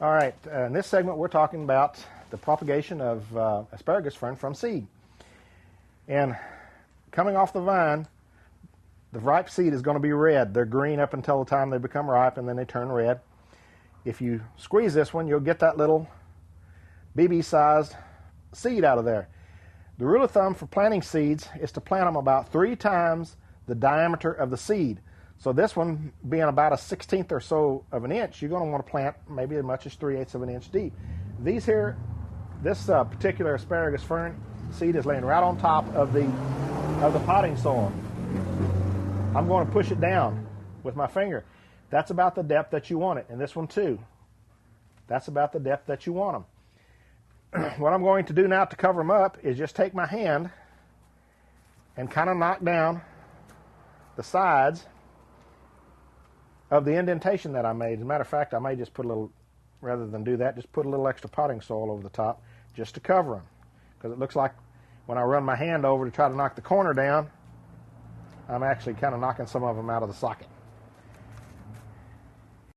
All right, in this segment we're talking about the propagation of asparagus fern from seed. And coming off the vine, the ripe seed is going to be red. They're green up until the time they become ripe, and then they turn red. If you squeeze this one, you'll get that little BB-sized seed out of there. The rule of thumb for planting seeds is to plant them about 3 times the diameter of the seed. So this one being about a 1/16 or so of an inch, you're going to want to plant maybe as much as 3/8 of an inch deep. These here, this particular asparagus fern seed is laying right on top of the potting soil. I'm going to push it down with my finger. That's about the depth that you want it, and this one too. That's about the depth that you want them. What I'm going to do now to cover them up is just take my hand and kind of knock down the sides of the indentation that I made. As a matter of fact, I may just put a little, rather than do that, just put a little extra potting soil over the top just to cover them. Because it looks like when I run my hand over to try to knock the corner down, I'm actually kind of knocking some of them out of the socket.